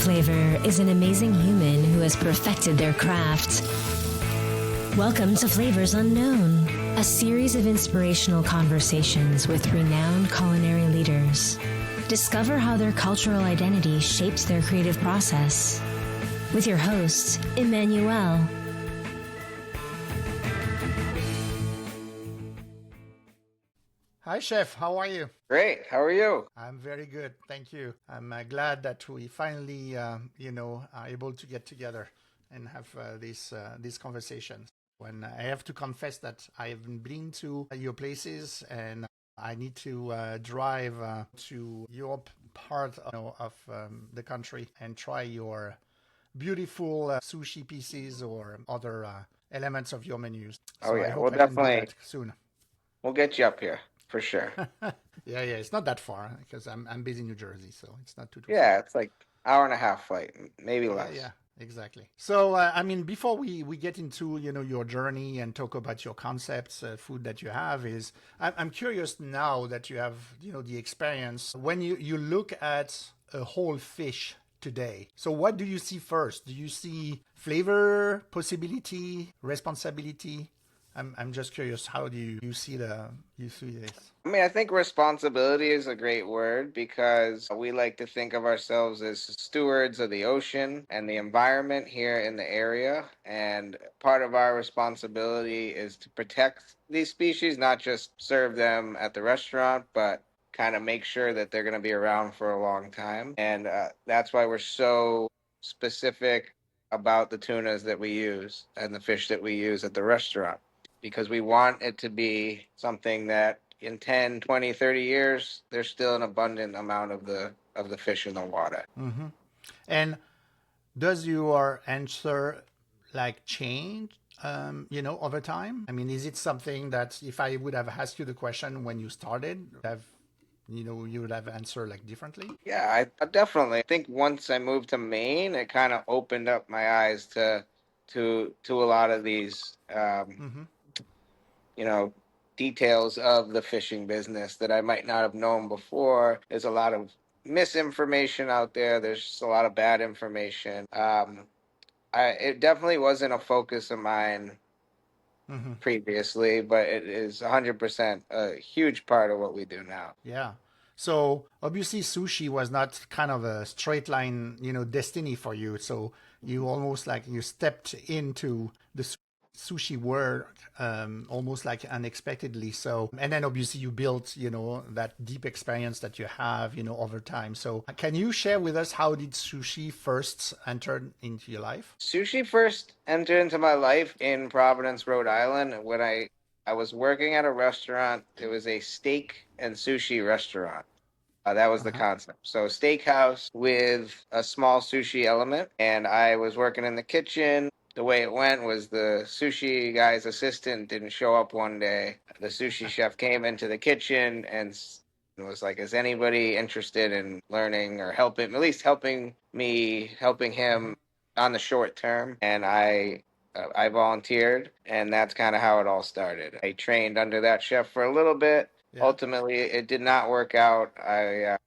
flavor is an amazing human who has perfected their craft. Welcome to Flavors Unknown, a series of inspirational conversations with renowned culinary leaders. Discover how their cultural identity shapes their creative process. With your host, Emmanuel. Hi, Chef. How are you? Great. How are you? I'm very good. Thank you. I'm glad that we finally, are able to get together and have these conversations. When I have to confess that I haven't been to your places and I need to drive to your part of the country and try your beautiful sushi pieces or other elements of your menus. Oh So I yeah, hope we'll I can do definitely that soon. we'll get you up here for sure. Yeah, it's not that far because I'm based in New Jersey, so it's not too far. Yeah, it's like hour and a half flight, maybe Yeah, less. exactly. So, before we get into, your journey and talk about your concepts, food that you have is, I'm curious now that you have, the experience when you look at a whole fish today. So what do you see first? Do you see flavor, possibility, responsibility? I'm just curious. How do you see you see this? I mean, I think responsibility is a great word because we like to think of ourselves as stewards of the ocean and the environment here in the area. And part of our responsibility is to protect these species, not just serve them at the restaurant, but kind of make sure that they're going to be around for a long time. And that's why we're so specific about the tunas that we use and the fish that we use at the restaurant, because we want it to be something that in 10, 20, 30 years, there's still an abundant amount of the fish in the water. Mm-hmm. And does your answer like change, over time? I mean, is it something that if I would have asked you the question when you started, you would have answered like differently? Yeah, I definitely. I think once I moved to Maine, it kind of opened up my eyes to a lot of these Mm-hmm. you know, details of the fishing business that I might not have known before. There's a lot of misinformation out there. There's just a lot of bad information. It definitely wasn't a focus of mine Mm-hmm. previously, but it is 100% a huge part of what we do now. Yeah. So obviously sushi was not kind of a straight line, destiny for you. So you almost like you stepped into the sushi world almost like unexpectedly. So, and then obviously you built, that deep experience that you have, over time. So can you share with us how did sushi first enter into your life? Sushi first entered into my life in Providence, Rhode Island, when I was working at a restaurant. It was a steak and sushi restaurant. That was the Uh-huh. concept. So steakhouse with a small sushi element, and I was working in the kitchen. The way it went was the sushi guy's assistant didn't show up one day. The sushi chef came into the kitchen and was like, "Is anybody interested in learning or helping, at least helping me, helping Uh-huh. him on the short term?" And I volunteered, and that's kind of how it all started. I trained under that chef for a little bit. Yeah. Ultimately, it did not work out. I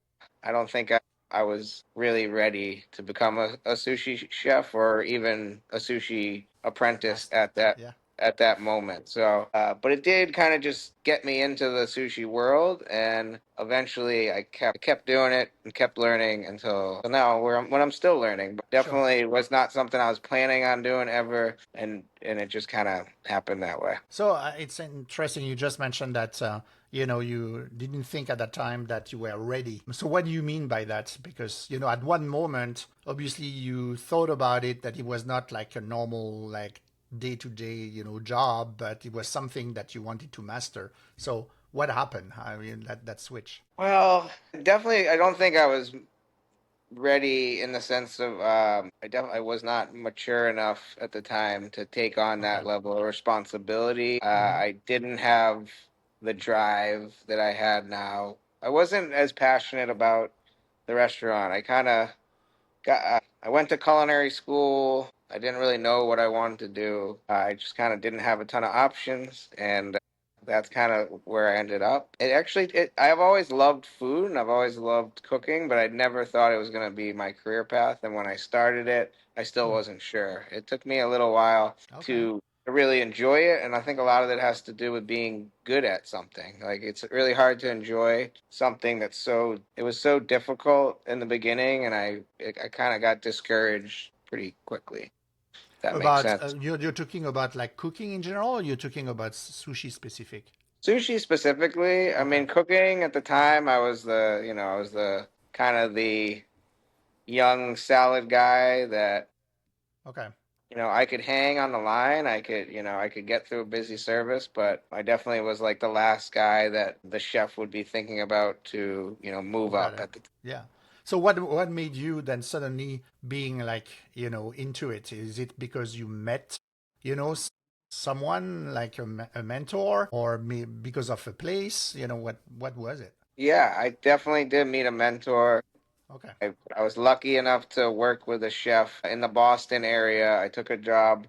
don't think I was really ready to become a sushi chef or even a sushi apprentice Master. Yeah. at that moment. So, but it did kind of just get me into the sushi world, and eventually I kept doing it and kept learning until now, when I'm still learning. But Sure. definitely was not something I was planning on doing ever, and it just kind of happened that way. So it's interesting. You just mentioned that you didn't think at that time that you were ready. So what do you mean by that? Because at one moment, obviously, you thought about it that it was not like a normal like day to day job, but it was something that you wanted to master. So what happened? I mean that switch. Well, definitely, I don't think I was ready in the sense of I was not mature enough at the time to take on Okay. that level of responsibility. Mm-hmm. I didn't have the drive that I had now. I wasn't as passionate about the restaurant. I went to culinary school. I didn't really know what I wanted to do. I just kind of didn't have a ton of options, and that's kind of where I ended up. I've always loved food and I've always loved cooking, but I never thought it was going to be my career path. And when I started it, I still Hmm. wasn't sure. It took me a little while Okay. to really enjoy it, and I think a lot of it has to do with being good at something. Like it's really hard to enjoy something it was so difficult in the beginning, and I kind of got discouraged pretty quickly. If that makes About sense. you're talking about like cooking in general, or you're talking about sushi specific? Sushi specifically, I Okay. mean, cooking at the time, I was the kind of the young salad guy that, Okay. I could hang on the line. I could get through a busy service, but I definitely was like the last guy that the chef would be thinking about to, move Got up it. at the. Yeah. So what made you then suddenly being like, into it? Is it because you met, someone like a mentor, or because of a place? What was it? Yeah, I definitely did meet a mentor. Okay. I was lucky enough to work with a chef in the Boston area. I took a job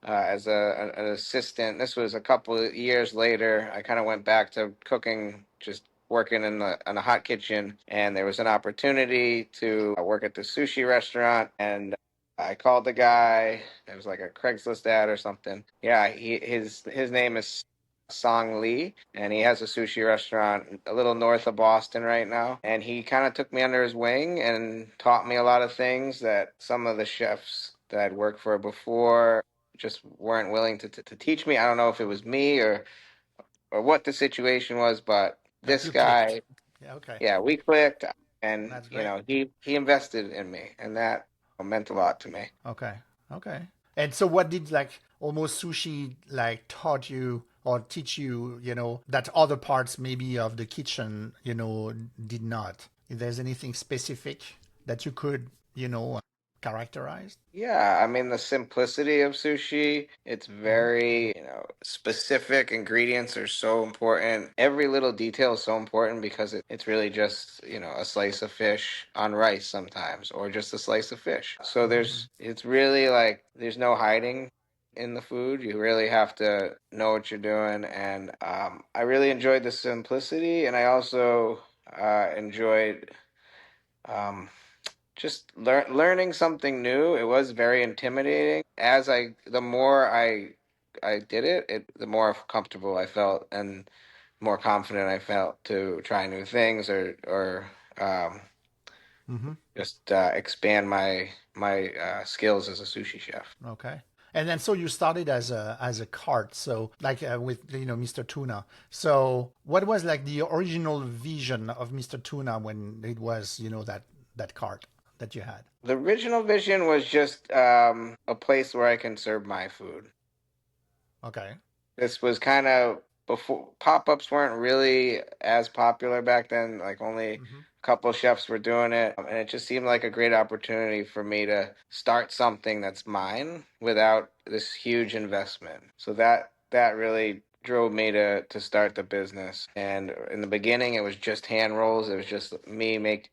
as an assistant. This was a couple of years later. I kind of went back to cooking, just working in a hot kitchen, and there was an opportunity to work at the sushi restaurant. And I called the guy. It was like a Craigslist ad or something. Yeah, his name is Song Lee, and he has a sushi restaurant a little north of Boston right now. And he kind of took me under his wing and taught me a lot of things that some of the chefs that I'd worked for before just weren't willing to teach me. I don't know if it was me or what the situation was, but But this you clicked. guy, Yeah. Okay. yeah, we clicked, and That's great. he invested in me, and that meant a lot to me. Okay. Okay. And so what did like almost sushi like taught you or teach you, that other parts maybe of the kitchen, did not? If there's anything specific that you could, characterize? Yeah, I mean the simplicity of sushi, it's Hmm. very, specific. Ingredients are so important. Every little detail is so important because it's really just, a slice of fish on rice sometimes, or just a slice of fish. So Hmm. it's really like there's no hiding in the food. You really have to know what you're doing. And I really enjoyed the simplicity, and I also enjoyed um, just learning something new. It was very intimidating. The more I did the more comfortable I felt and more confident I felt to try new things or Hmm. just expand my skills as a sushi chef. Okay. And then so you started as a cart, so like with Mr. Tuna. So what was like the original vision of Mr. Tuna when it was that cart that you had? The original vision was just a place where I can serve my food. Okay. This was kind of before pop-ups weren't really as popular back then. Like only a Hmm. couple chefs were doing it, and it just seemed like a great opportunity for me to start something that's mine without this huge investment. So that really drove me to start the business. And in the beginning, it was just hand rolls. It was just me make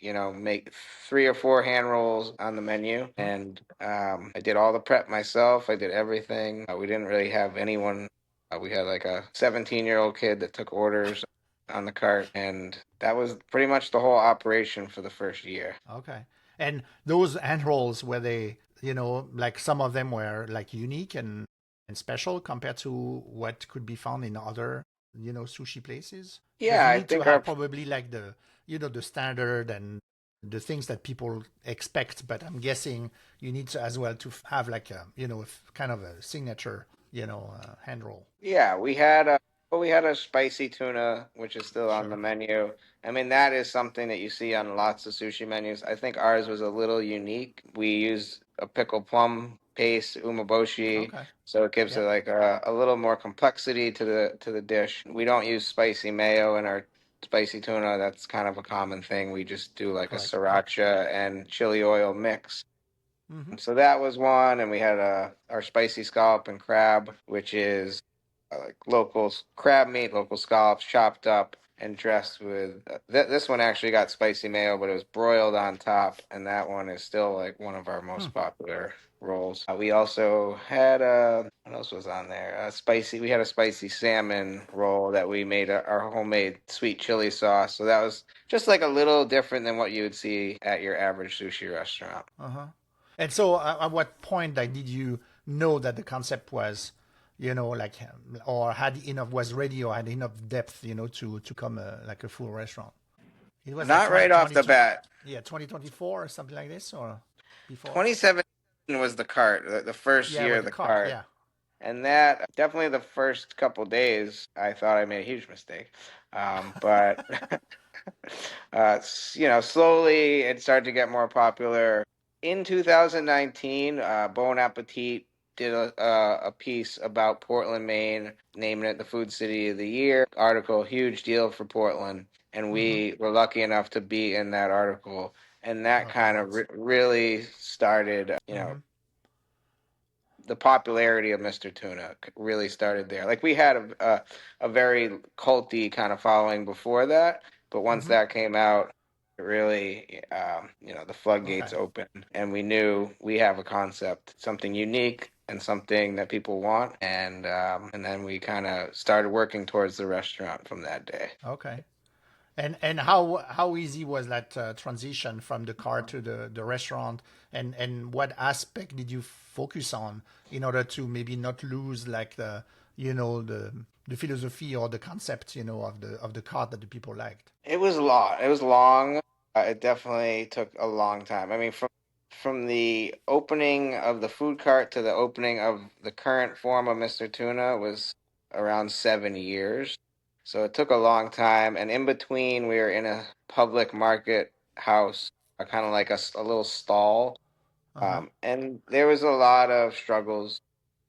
3 or 4 hand rolls on the menu, and I did all the prep myself. I did everything. We didn't really have anyone. We had like a 17-year-old kid that took orders on the cart, and that was pretty much the whole operation for the first year. Okay. And those hand rolls were they, like some of them were like unique and special compared to what could be found in other, sushi places? Because Yeah, you I need to think have our probably like the standard and the things that people expect, but I'm guessing you need to as well to have like a, kind of a signature, hand roll. Yeah, we had a spicy tuna, which is still on the Sure. menu. I mean, that is something that you see on lots of sushi menus. I think ours was a little unique. We use a pickled plum paste, umeboshi, Okay. so it gives it Yep. like a little more complexity to the dish. We don't use spicy mayo in our spicy tuna. That's kind of a common thing. We just do like a Correct. sriracha and chili oil mix. Mm-hmm. So that was one, and we had our spicy scallop and crab, which is like local crab meat, local scallops chopped up and dressed with. This one actually got spicy mayo, but it was broiled on top, and that one is still like one of our Hmm. most popular rolls. We also had what else was on there? Spicy. We had a spicy salmon roll that we made our homemade sweet chili sauce. So that was just like a little different than what you would see at your average sushi restaurant. Uh-huh. And so, at what point, like, did you know that the concept was, like, or had enough, was ready, or had enough depth, to come like a full restaurant? It was like Not right off the 2022, bat. yeah, 2024 or something like this, or before? 2017 was the cart, the first Yeah, year with of the the cart, cart. yeah. And that definitely the first couple days, I thought I made a huge mistake. But slowly it started to get more popular. In 2019, Bon Appetit did a piece about Portland, Maine, naming it the Food City of the Year article, huge deal for Portland. And Mm-hmm. we were lucky enough to be in that article. And that Oh, kind of congrats. really started, Mm-hmm. the popularity of Mr. Tuna really started there. Like we had a very culty kind of following before that, but once Mm-hmm. that came out, it really, the Okay. floodgates opened, and we knew we have a concept, something unique and something that people want, and then we kind of started working towards the restaurant from that day. Okay. And how easy was that transition from the car to the restaurant, and what aspect did you focus on in order to maybe not lose like the philosophy or the concept of the car that the people liked? It was long. It was long. It definitely took a long time. I mean, from the opening of the food cart to the opening of the current form of Mr. Tuna was around 7 years. So it took a long time. And in between, we were in a public market house, kind of like a little stall. Uh-huh. And there was a lot of struggles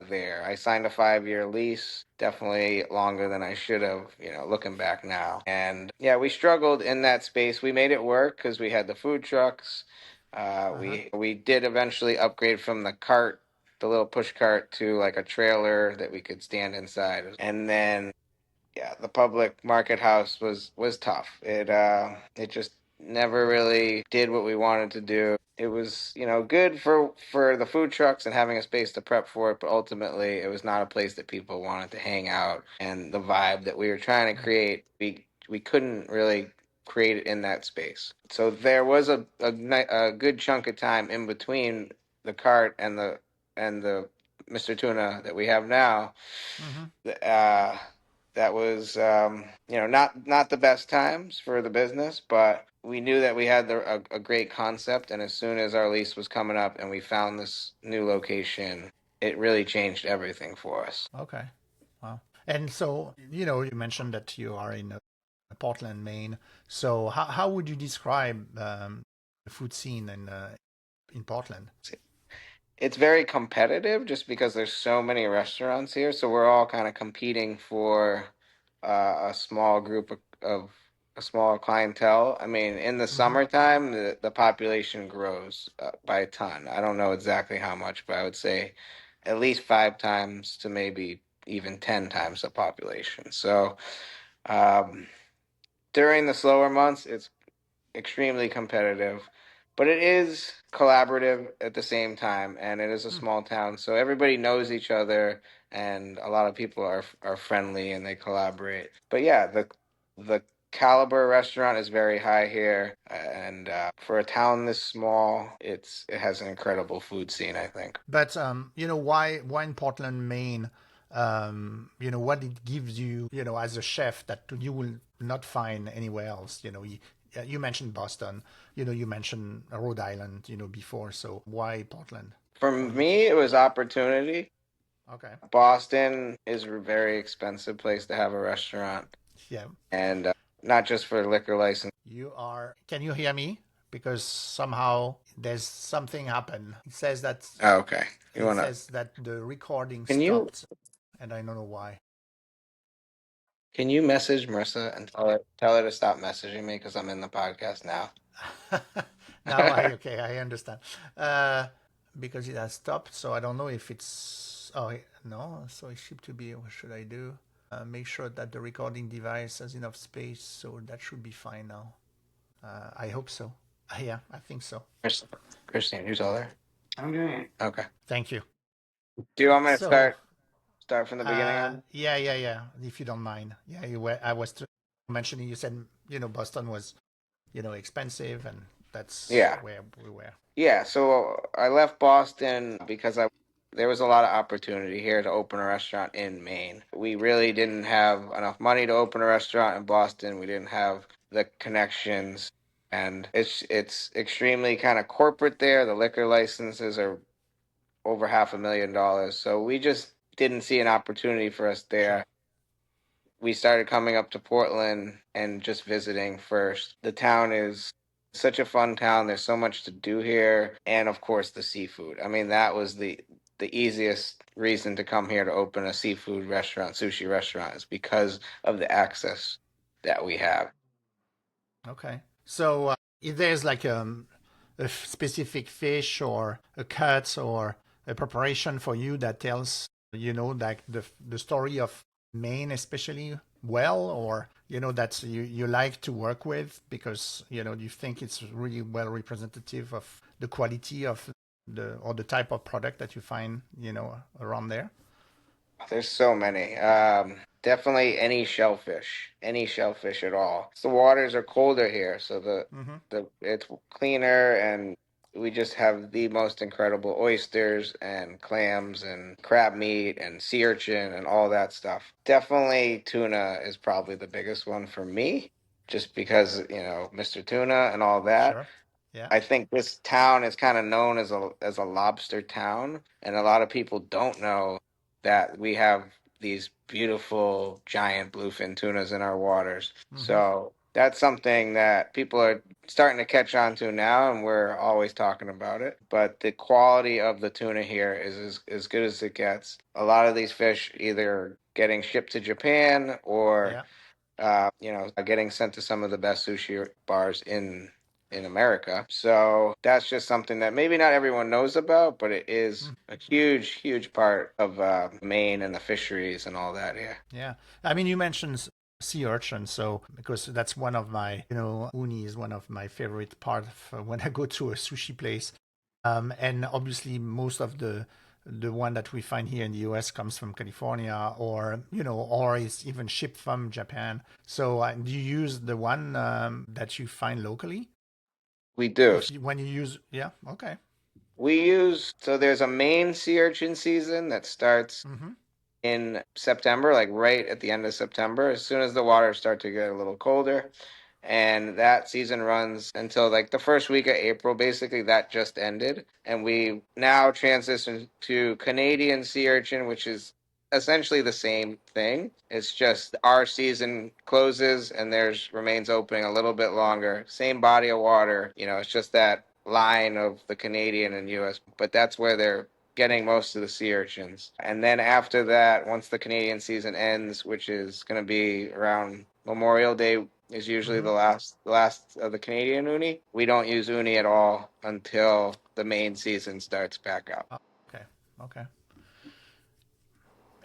there. I signed a 5-year lease, definitely longer than I should have, looking back now. And yeah, we struggled in that space. We made it work because we had the food trucks. Uh-huh. We did eventually upgrade from the cart, the little push cart, to like a trailer that we could stand inside. And then yeah, the public market house was tough. It just never really did what we wanted to do. It was, good for the food trucks and having a space to prep for it, but ultimately it was not a place that people wanted to hang out. And the vibe that we were trying to create, we couldn't really create it in that space. So there was a good chunk of time in between the cart and the Mr. Tuna that we have now. Mm-hmm. Uh, that was not the best times for the business, but we knew that we had a great concept, and as soon as our lease was coming up and we found this new location, it really changed everything for us. Okay. Wow. And so, you mentioned that you are in Portland, Maine. So how would you describe the food scene in Portland? It's very competitive just because there's so many restaurants here, so we're all kind of competing for a small group of a small clientele. I mean, in the Mm-hmm. summertime, the population grows by a ton. I don't know exactly how much, but I would say at least 5 times to maybe even 10 times the population. So um, during the slower months, it's extremely competitive, but it is collaborative at the same time, and it is a small town, so everybody knows each other, and a lot of people are friendly and they collaborate. But yeah, the caliber restaurant is very high here, and for a town this small, it has an incredible food scene, I think. But why in Portland, Maine? What it gives you, as a chef that you will not find anywhere else. You mentioned Boston. You mentioned Rhode Island. Before. So why Portland? For How did you? me, it was opportunity. Okay. Boston is a very expensive place to have a restaurant, Yeah. and not just for liquor license. You are. Can you hear me? Because somehow there's something happened. It says that Oh, okay. You wanna? the recording Can you stopped, and I don't know why. can you message Marissa and tell her to stop messaging me because I'm in the podcast now. Now I understand. Because it has stopped, so I don't know if it's. Oh no, so it should to be. What should I do? Make sure that the recording device has enough space, so that should be fine now. I hope so. Yeah, I think so. Christine, you tell her. I'm doing it. Okay. Thank you. Do you want me to So, start from the beginning on? yeah. If you don't mind, yeah, I was mentioning. You said Boston was expensive, and that's Yeah. where we were. Yeah, so I left Boston because I there was a lot of opportunity here to open a restaurant in Maine. We really didn't have enough money to open a restaurant in Boston. We didn't have the connections, and it's extremely kind of corporate there. The liquor licenses are over $500,000. So we just didn't see an opportunity for us Sure. there. We started coming up to Portland and just visiting first. The town is such a fun town. There's so much to do here, and of course the seafood. I mean, that was the easiest reason to come here to open a seafood restaurant, sushi restaurant, is because of the access that we have. Okay. So, if there's like specific fish or a cut or a preparation for you that tells like the story of Maine especially well, or that you like to work with because you think it's really well representative of the quality of the type of product that you find around there. There's so many. Definitely any shellfish at all. The waters are colder here, so Mm-hmm. the it's cleaner, and we just have the most incredible oysters and clams and crab meat and sea urchin and all that stuff. Definitely tuna is probably the biggest one for me, just because, Mr. Tuna and all that. Sure. Yeah. I think this town is kind of known as a lobster town, and a lot of people don't know that we have these beautiful giant bluefin tunas in our waters. Mm-hmm. So that's something that people are starting to catch on to now, and we're always talking about it. But the quality of the tuna here is as good as it gets. A lot of these fish either getting shipped to Japan or Yeah. getting sent to some of the best sushi bars in America. So that's just something that maybe not everyone knows about, but it is a huge, huge part of Maine and the fisheries and all that here. Yeah. I mean, you mentioned sea urchin, so because that's one of my, uni is one of my favorite part of, when I go to a sushi place. And obviously, most of the one that we find here in the U.S. comes from California, or or is even shipped from Japan. So, do you use the one that you find locally? We do. If you, when you use, yeah, okay. So there's a Maine sea urchin season that starts Mm-hmm. in September, like right at the end of September, as soon as the waters start to get a little colder. And that season runs until like the first week of April. Basically, that just ended. And we now transition to Canadian sea urchin, which is essentially the same thing. It's just our season closes and theirs remains open a little bit longer. Same body of water. It's just that line of the Canadian and US, but that's where they're getting most of the sea urchins. And then after that, once the Canadian season ends, which is going to be around Memorial Day, is usually Mm-hmm. the last of the Canadian uni. We don't use uni at all until the main season starts back up. Oh, okay. Okay.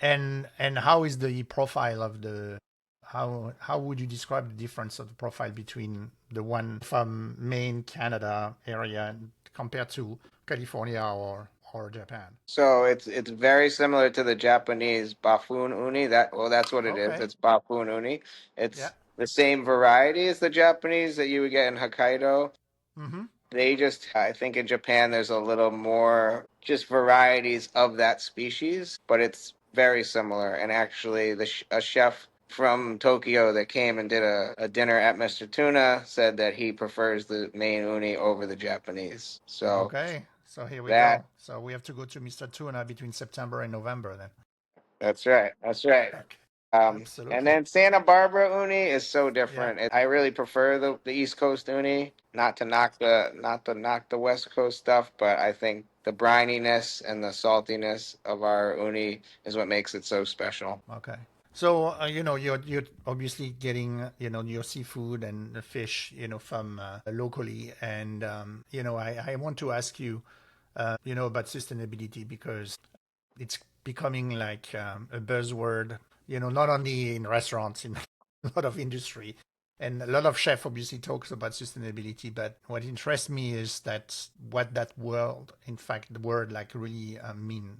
And how is the profile of the how would you describe the difference of the profile between the one from Maine, Canada area compared to California or Japan? So it's very similar to the Japanese bafun uni. That's what it is. Okay. It's bafun uni. Yeah. It's the same variety as the Japanese that you would get in Hokkaido. Mm-hmm. They just, I think in Japan, there's a little more just varieties of that species, but it's very similar. And actually, a chef from Tokyo that came and did a dinner at Mr. Tuna said that he prefers the Maine uni over the Japanese. So Okay. So here we that go. So we have to go to Mr. Tuna between September and November then. that's right. That's right. Okay. And Absolutely. then Santa Barbara uni is so Yeah. different. I really prefer the East Coast uni. Not to knock the West Coast stuff, but I think the brininess and the saltiness of our uni is what makes it so special. Okay. So you're obviously getting your seafood and the fish from locally, and I want to ask you about sustainability because it's becoming like a buzzword, not only in restaurants, in a lot of industry. And a lot of chef obviously talks about sustainability, but what interests me is that what that word, in fact, the word like really mean,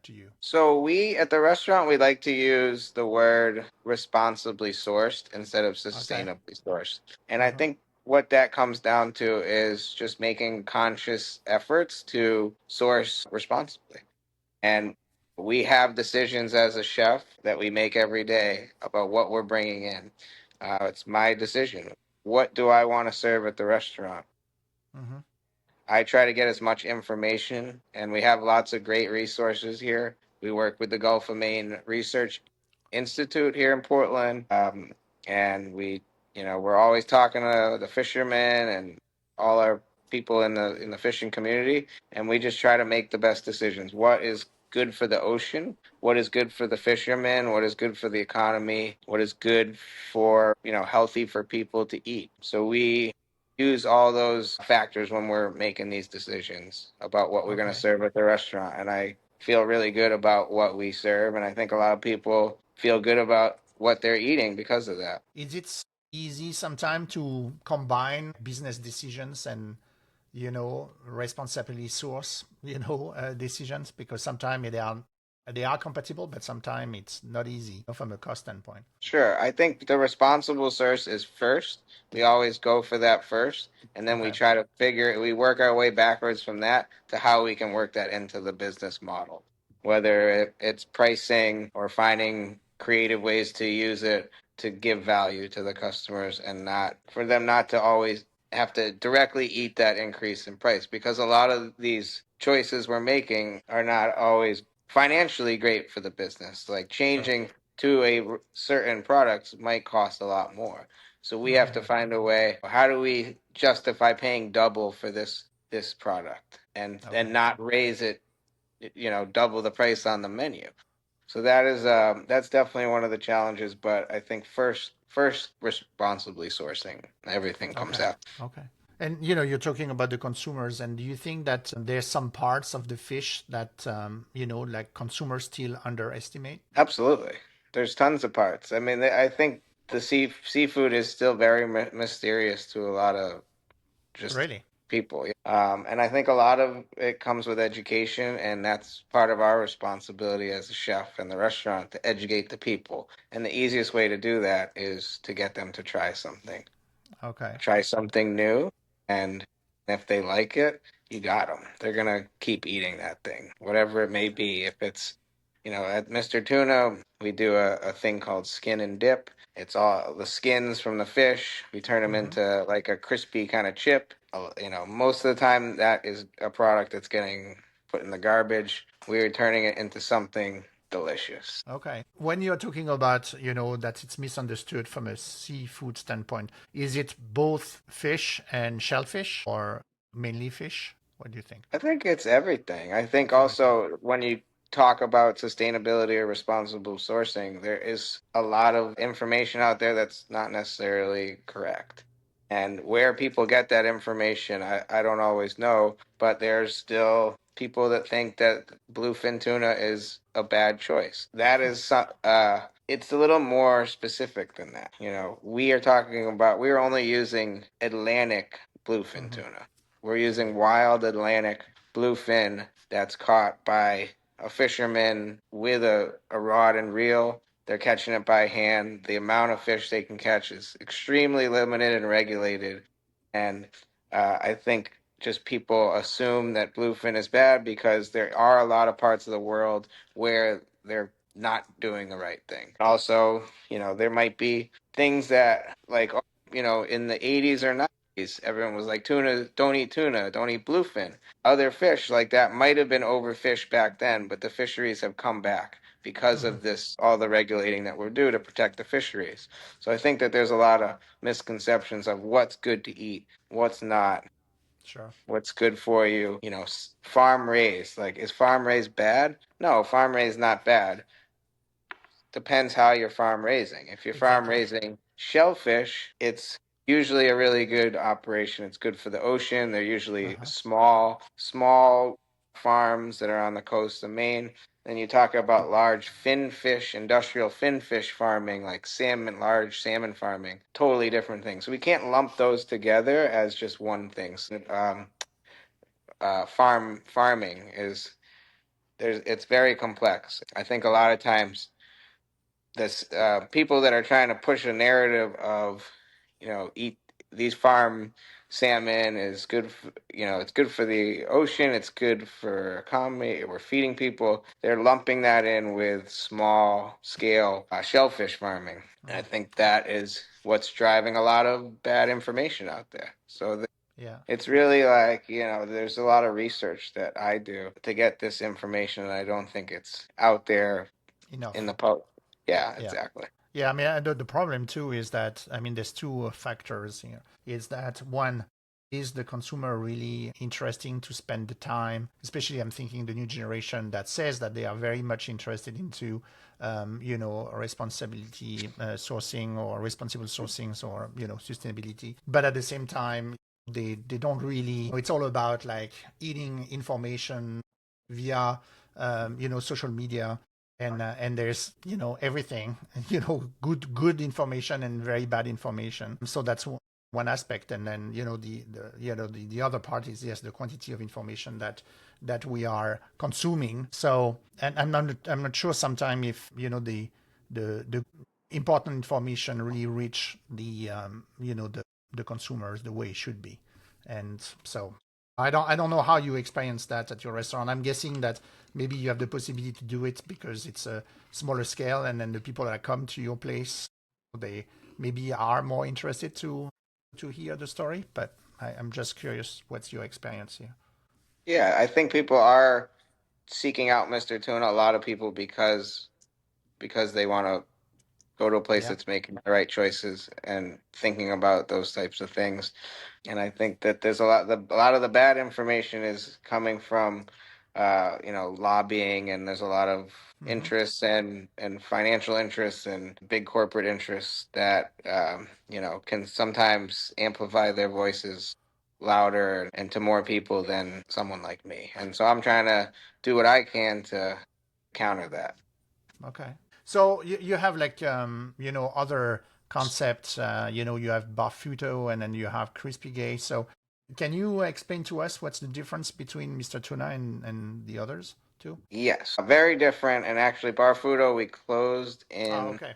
to you. So we at the restaurant we like to use the word responsibly sourced instead of Okay. sustainably sourced. And I Uh-huh. think what that comes down to is just making conscious efforts to source responsibly. And we have decisions as a chef that we make every day about what we're bringing in. It's my decision. What do I want to serve at the restaurant? Hmm. I try to get as much information, and we have lots of great resources here. We work with the Gulf of Maine Research Institute here in Portland, and we're always talking to the fishermen and all our people in the fishing community, and we just try to make the best decisions. What is good for the ocean? What is good for the fishermen? What is good for the economy? What is good for healthy for people to eat? So we use all those factors when we're making these decisions about what we're going to Okay. serve at the restaurant. And I feel really good about what we serve. And I think a lot of people feel good about what they're eating because of that. Is it easy sometimes to combine business decisions and, responsibly source, decisions? Because sometimes they are compatible, but sometimes it's not easy from a cost standpoint. Sure. I think the responsible source is first. We always go for that first. And then we Okay. try to we work our way backwards from that to how we can work that into the business model, whether it's pricing or finding creative ways to use it to give value to the customers and not for them not to always have to directly eat that increase in price because a lot of these choices we're making are not always financially great for the business. Like Sure. changing to certain products might cost a lot more. So we have to Hmm. find a way. How do we justify paying double for this product and Okay. not raise it, double the price on the menu? So that's definitely one of the challenges. But I think first responsibly sourcing everything comes Okay. out. Okay. And you're talking about the consumers, and do you think that there's some parts of the fish that like consumers still underestimate? Absolutely. There's tons of parts. I mean, I think the seafood is still very mysterious to a lot of just Really? people. Yeah. And I think a lot of it comes with education, and that's part of our responsibility as a chef in the restaurant to educate the people. And the easiest way to do that is to get them to Okay. try something new, and if they like it, you got them. They're gonna keep eating that thing, whatever it may be. If it's, at Mr. Tuna, we do a thing called skin and dip. It's all the skins from the fish. We turn them Hmm. into like a crispy kind of chip. Most of the time that is a product that's getting put in the garbage. We're turning it into something delicious. Okay. When you're talking about, that it's misunderstood from a seafood standpoint, is it both fish and shellfish or mainly fish? What do you think? I think it's everything. I think It's everything. also when you talk about sustainability or responsible sourcing, there is a lot of information out there that's not necessarily correct. And where people get that information, I don't always know, but there's still people that think that bluefin tuna is a bad choice. That is, it's a little more specific than that. We're only using Atlantic bluefin Hmm. tuna. We're using wild Atlantic bluefin that's caught by a fisherman with a rod and reel. They're catching it by hand. The amount of fish they can catch is extremely limited and regulated. And I think just people assume that bluefin is bad because there are a lot of parts of the world where they're not doing the right thing. Also, there might be things that, like, in the 80s or 90s, everyone was like, tuna, don't eat bluefin. Other fish like that might have been overfished back then, but the fisheries have come back because Hmm. of this, all the regulating that we're due to protect the fisheries. So I think that there's a lot of misconceptions of what's good to eat, what's not, Sure. what's good for you. Farm raised. Like, is farm raised bad? No, farm raised not bad. Depends how you're farm raising. If you're farm Exactly. raising shellfish, it's usually a really good operation. It's good for the ocean. They're usually Uh-huh. small farms that are on the coast of Maine. Then you talk about large fin fish, industrial fin fish farming, like salmon, large salmon farming, totally different things. So we can't lump those together as just one thing. Farming is it's very complex. I think a lot of times this people that are trying to push a narrative of, eat these farm salmon is good for, it's good for the ocean, it's good for economy, we're feeding people. They're lumping that in with small scale shellfish farming. And I think that is what's driving a lot of bad information out there. Yeah. It's really like, there's a lot of research that I do to get this information, and I don't think it's out there in Enough. the public. Yeah, Yeah. exactly. Yeah, I mean, the problem too is that, I mean, there's two factors here. Is that one, is the consumer really interesting to spend the time? Especially, I'm thinking the new generation that says that they are very much interested into, responsibility sourcing or responsible sourcings or sustainability. But at the same time, they don't really. It's all about like eating information via social media, and there's everything, good information and very bad information. So that's one aspect. And then the other part is, yes, the quantity of information that we are consuming. So, and I'm not sure sometimes if the important information really reach the consumers the way it should be. And so I don't know how you experience that at your restaurant. I'm guessing that maybe you have the possibility to do it because it's a smaller scale, and then the people that come to your place, they maybe are more interested to hear the story. But I'm just curious, what's your experience here? Yeah, I think people are seeking out Mr. Tuna, a lot of people, because they want to go to a place Yeah. that's making the right choices and thinking about those types of things. And I think that there's a lot of the bad information is coming from lobbying, and there's a lot of Mm-hmm. interests and financial interests and big corporate interests that can sometimes amplify their voices louder and to more people than someone like me. And so I'm trying to do what I can to counter that. Okay. So you have like other concepts. You have barfuto and then you have crispy gay. So can you explain to us what's the difference between Mr. Tuna and the others too? Yes, very different. And actually, Barfudo, we closed Oh, in okay.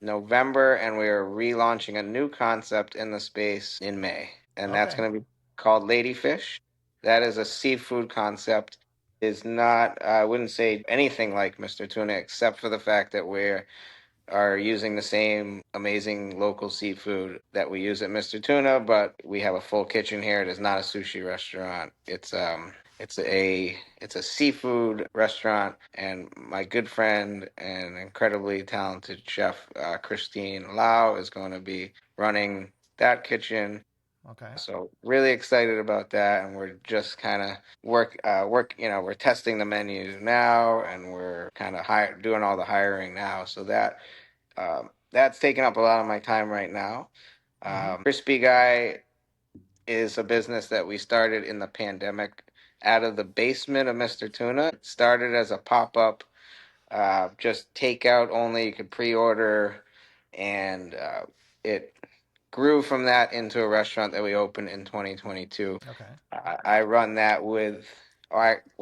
November, and we are relaunching a new concept in the space in May. And that's Okay. going to be called Ladyfish. That is a seafood concept. Is not, I wouldn't say anything like Mr. Tuna, except for the fact that we're are using the same amazing local seafood that we use at Mr. Tuna, but we have a full kitchen here. It is not a sushi restaurant. It's a seafood restaurant, and my good friend and incredibly talented chef Christine Lau is going to be running that kitchen. Okay. So really excited about that, and we're just kind of work. We're testing the menus now, and we're kind of doing all the hiring now. So that's taking up a lot of my time right now. Mm-hmm. Crispy Guy is a business that we started in the pandemic out of the basement of Mr. Tuna. It started as a pop up, just takeout only. You could pre order, and it grew from that into a restaurant that we opened in 2022. Okay. I run that with.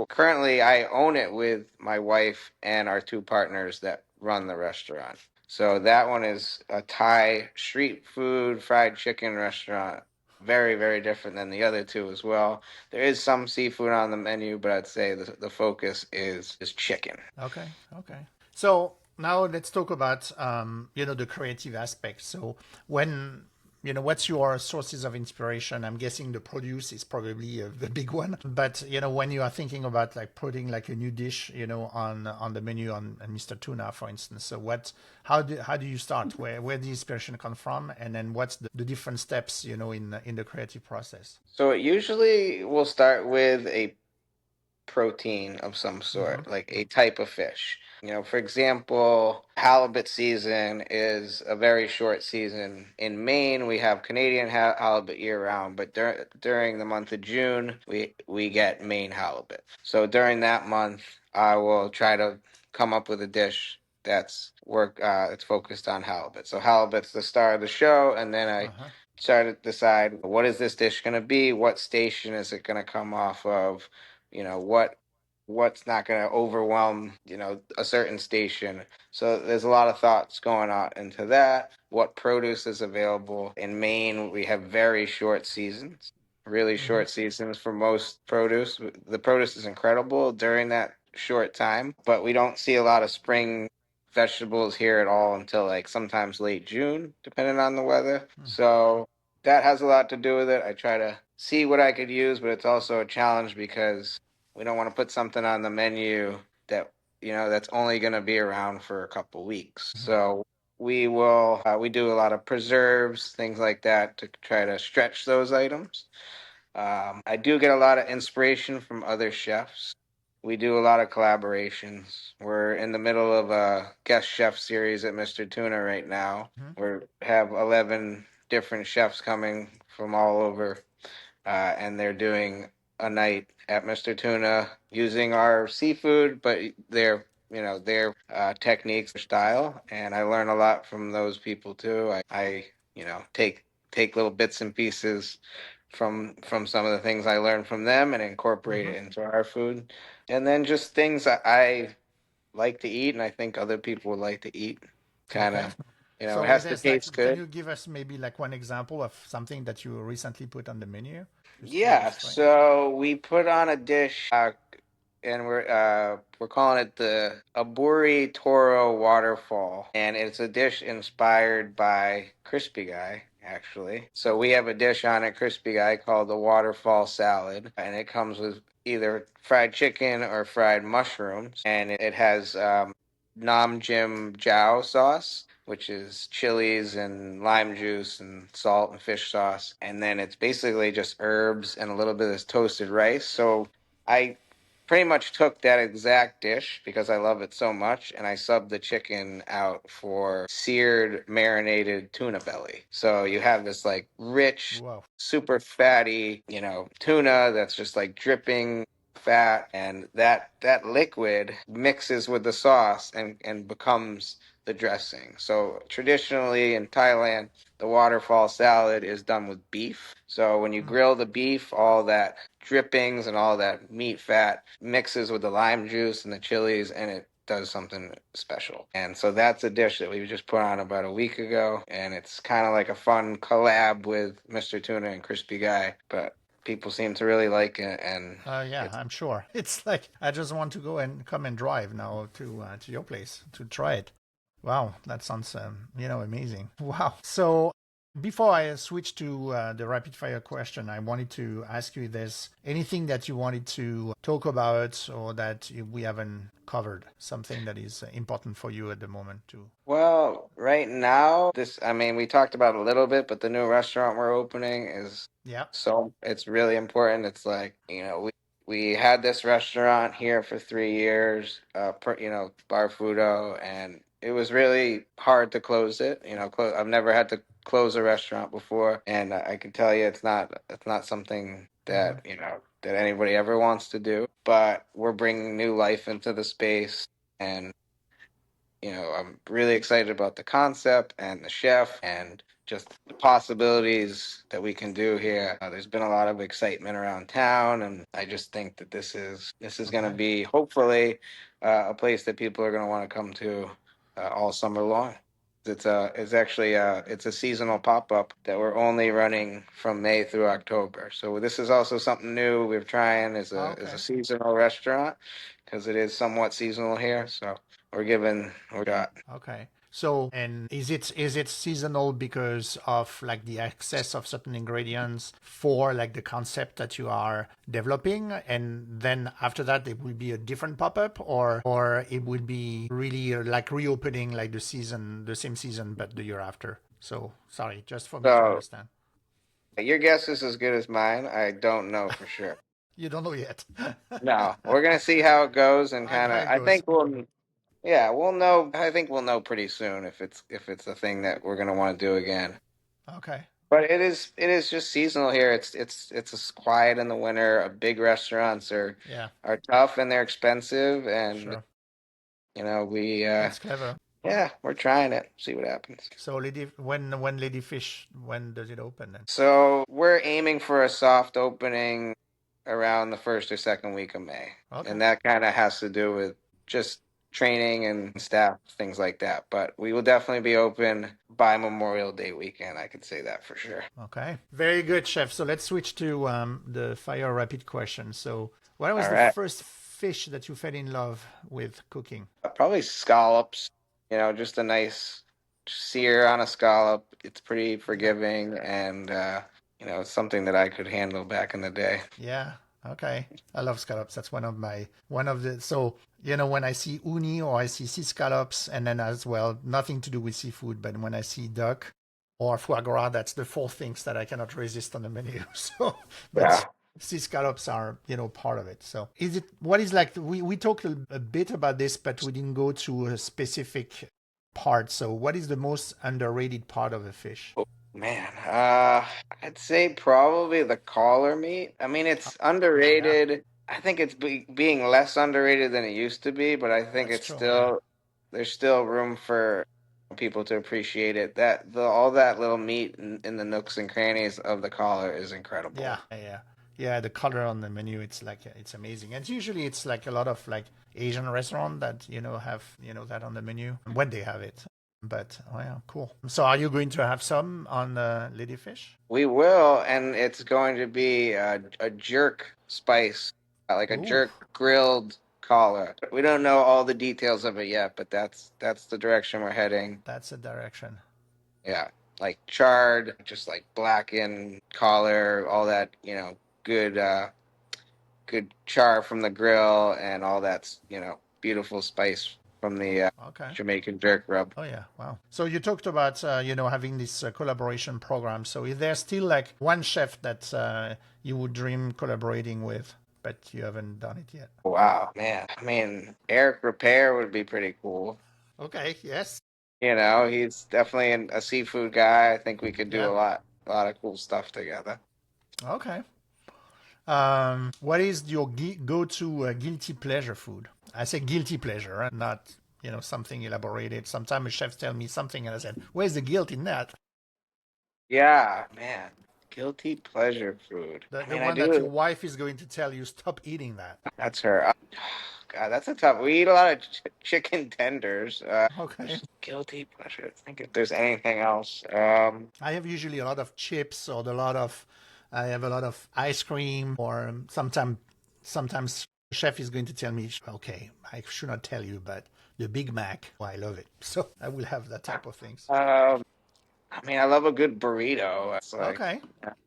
Currently I own it with my wife and our two partners that run the restaurant. So that one is a Thai street food fried chicken restaurant. Very, very different than the other two as well. There is some seafood on the menu, but I'd say the focus is chicken. Okay. Okay. So now let's talk about the creative aspect. So when what's your sources of inspiration? I'm guessing the produce is probably the big one. But when you are thinking about like putting like a new dish, on the menu on Mr. Tuna, for instance. So how do you start? Where the inspiration come from, and then what's the different steps in the creative process? So it usually will start with a protein of some Mm-hmm. sort, like a type of fish. For example, halibut season is a very short season. In Maine, we have Canadian halibut year round, but during the month of June, we get Maine halibut. So during that month, I will try to come up with a dish it's focused on halibut. So halibut's the star of the show, and then I Uh-huh. try to decide, what is this dish going to be? What station is it going to come off of? What's not going to overwhelm a certain station. So there's a lot of thoughts going on into that. What produce is available in Maine? We have very short seasons, really Mm-hmm. short seasons for most produce. The produce is incredible during that short time, but we don't see a lot of spring vegetables here at all until like sometimes late June, depending on the weather. So that has a lot to do with it. I try to see what I could use, but it's also a challenge because we don't want to put something on the menu that's only going to be around for a couple weeks. Mm-hmm. So we do a lot of preserves, things like that to try to stretch those items. I do get a lot of inspiration from other chefs. We do a lot of collaborations. We're in the middle of a guest chef series at Mr. Tuna right now. Mm-hmm. We have 11 different chefs coming from all over, and they're doing a night at Mr. Tuna using our seafood, but their techniques, their style, and I learn a lot from those people too. I take little bits and pieces from some of the things I learned from them and incorporate Mm-hmm. it into our food, and then just things that I like to eat, and I think other people would like to eat. Kind Okay. of, it So has is to this like, taste can good. you give us maybe like one example of something that you recently put on the menu just to Yeah, illustrate? so we put on a dish, and we're calling it the Aburi Toro Waterfall, and it's a dish inspired by Crispy Guy, actually. So we have a dish on at Crispy Guy called the Waterfall Salad, and it comes with either fried chicken or fried mushrooms, and it has Nam Jim Jiao sauce, which is chilies and lime juice and salt and fish sauce. And then it's basically just herbs and a little bit of this toasted rice. So I pretty much took that exact dish because I love it so much, and I subbed the chicken out for seared marinated tuna belly. So you have this like rich, Wow. super fatty, tuna that's just like dripping fat, and that liquid mixes with the sauce and becomes the dressing. So traditionally in Thailand, the waterfall salad is done with beef. So when you Mm. grill the beef, all that drippings and all that meat fat mixes with the lime juice and the chilies, and it does something special. And so that's a dish that we just put on about a week ago, and it's kind of like a fun collab with Mr. Tuna and Crispy Guy, but people seem to really like it, and Yeah, it's I'm sure. It's like I just want to go and come and drive now to your place to try it. Wow, that sounds amazing. Wow. So before I switch to the rapid fire question, I wanted to ask you, this anything that you wanted to talk about or that we haven't covered, something that is important for you at the moment too. well, right now, I mean, we talked about it a little bit, but the new restaurant we're opening is Yeah. it's really important. It's like, we had this restaurant here for 3 years, Barfudo, and it was really hard to close it. I've never had to close a restaurant before, and I can tell you it's not something Mm-hmm. that anybody ever wants to do, but we're bringing new life into the space. And I'm really excited about the concept and the chef and just the possibilities that we can do here. There's been a lot of excitement around town, and I just think that this is going to Okay. be hopefully a place that people are going to want to come to all summer long. It's a seasonal pop up that we're only running from May through October. So this is also something new we're trying is a Okay. seasonal restaurant because it is somewhat seasonal here. So we're got. Okay. So, and is it seasonal because of like the excess of certain ingredients for like the concept that you are developing, and then after that it will be a different pop-up, or it will be really like reopening like the same season but the year after. So, sorry, just for me to So understand. your guess is as good as mine. I don't know for sure. You don't know yet. No, we're gonna see how it goes and Like kind how of. it I goes. think we'll. Yeah, we'll know. I think we'll know pretty soon if it's a thing that we're gonna want to do again. Okay. But it is just seasonal here. It's quiet in the winter. Big restaurants Yeah, are tough and they're expensive, and sure. we That's clever. yeah, we're trying it. See what happens. So when Lady Fish, when does it open then? So we're aiming for a soft opening around the first or second week of May, Okay. and that kind of has to do with just training and staff, things like that. But we will definitely be open by Memorial Day weekend. I could say that for sure. Okay. Very good, chef. So let's switch to the fire rapid question. So what was All the right. first fish that you fell in love with cooking? Probably scallops, just a nice sear on a scallop. It's pretty Yeah. forgiving and it's something that I could handle back in the day. Yeah. Okay. I love scallops. That's one of the so when I see uni or I see sea scallops, and then as well nothing to do with seafood, but when I see duck or foie gras, that's the four things that I cannot resist on the menu. So, but Yeah. sea scallops are part of it. So is it what is like we talked a bit about this, but we didn't go to a specific part. So what is the most underrated part of a fish? Man, I'd say probably the collar meat. I mean, it's Yeah, underrated. I think it's being less underrated than it used to be, but I think that's it's true. Yeah. still there's still room for people to appreciate it. That the all that little meat in the nooks and crannies of the collar is incredible. Yeah. Yeah, the color on the menu, it's like it's amazing. And usually it's like a lot of like Asian restaurant that have that on the menu when they have it. But oh yeah, cool. So are you going to have some on ladyfish? We will, and it's going to be a jerk spice, like a Ooh, jerk grilled collar. We don't know all the details of it yet, but that's the direction we're heading. that's a direction. Yeah, like charred, just like blackened collar, all that, good good char from the grill and all that's, beautiful spice from the Okay. Jamaican jerk rub. Oh yeah, wow. So you talked about having this collaboration program. So is there still like one chef that you would dream collaborating with, but you haven't done it yet? Wow, man. I mean, Eric Repair would be pretty cool. Okay. Yes. He's definitely a seafood guy. I think we could do Yeah. a lot of cool stuff together. Okay. What is your go-to guilty pleasure food? I say guilty pleasure, not something elaborated. Sometimes a chef tell me something, and I said, "Where's the guilt in that?" Yeah, man. Guilty pleasure food. The I the mean, I one that your do. wife is going to tell you, "Stop eating that." That's her. God, that's a tough. We eat a lot of chicken tenders. Okay. Guilty pleasure. I think if there's anything else. I have usually a lot of chips or I have a lot of ice cream, or sometimes chef is going to tell me, "Okay, I should not tell you, but the Big Mac, oh, I love it." So I will have that type of things. Um, I mean, I love a good burrito. It's like Okay.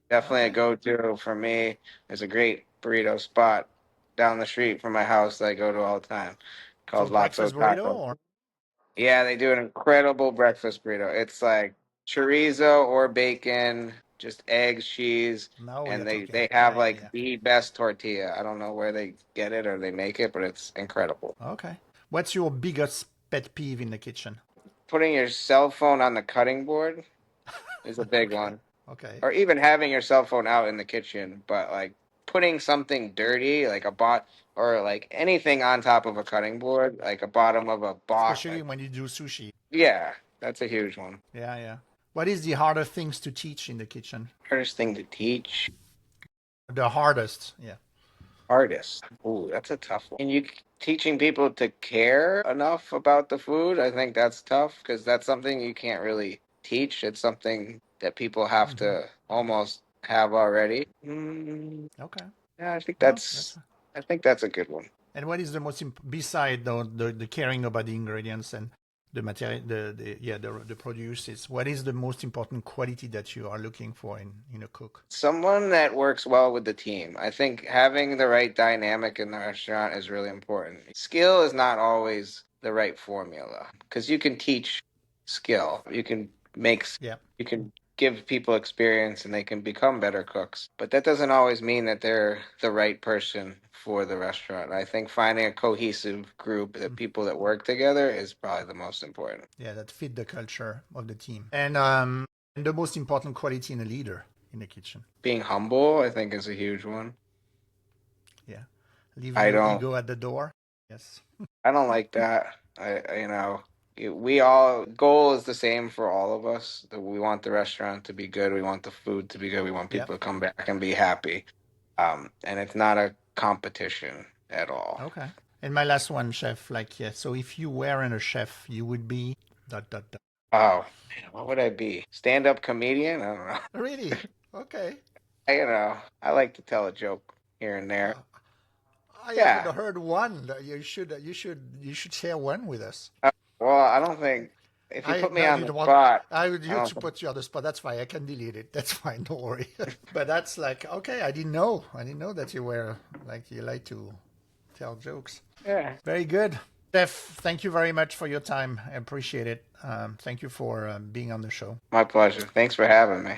definitely a Okay. go-to for me. There's a great burrito spot down the street from my house that I go to all the time So called Lazo breakfast burrito Taco. or Yeah, they do an incredible breakfast burrito. It's like chorizo or bacon, just eggs, cheese, now we are and they talking. they have Yeah. like the best tortilla. I don't know where they get it or they make it, but it's incredible. Okay. What's your biggest pet peeve in the kitchen? Putting your cell phone on the cutting board is a big Okay. one. Okay. Or even having your cell phone out in the kitchen, but like putting something dirty, like a bot or like anything on top of a cutting board, like a bottom of a box. Especially when you do sushi. Yeah, that's a huge one. Yeah. What is the harder things to teach in the kitchen? Hardest thing to teach The hardest. Yeah. artists. Ooh, that's a tough one. And teaching people to care enough about the food, I think that's tough because that's something you can't really teach. It's something that people have Hmm. to almost have already. Okay. Yeah, Well, that's. I think that's a good one. And what is the most beside the caring about the ingredients and the material, the produce is what is the most important quality that you are looking for in a cook? Someone that works well with the team. I think having the right dynamic in the restaurant is really important. Skill is not always the right formula because you can teach skill. You can make, Yeah. you can give people experience and they can become better cooks. But that doesn't always mean that they're the right person for the restaurant. I think finding a cohesive group of people that work together is probably the most important. Yeah, that fit the culture of the team. And the most important quality in a leader in the kitchen. Being humble, I think, is a huge one. Yeah. Leave I your don't ego at the door. Yes. I don't like that. You know, we all goal is the same for all of us. That we want the restaurant to be good. We want the food to be good. We want Yeah. people to come back and be happy. And it's not a competition at all. Okay. And my last one, chef, like, yeah, so if you weren't a chef, you would be dot dot dot. Oh, man, what would I be? Stand-up comedian? I don't know. Really? Okay. I like to tell a joke here and there. Uh, I haven't Yeah. heard one. You should share one with us. Well, I don't think if you I put me no, on you the don't want. spot, I would I you don't to think. put you on the spot. That's fine. I can delete it. That's fine. Don't worry. But that's like okay. I didn't know. I didn't know that you were like you like to tell jokes. Yeah. Very good. Steph, thank you very much for your time. I appreciate it. Thank you for being on the show. My pleasure. Thanks for having me.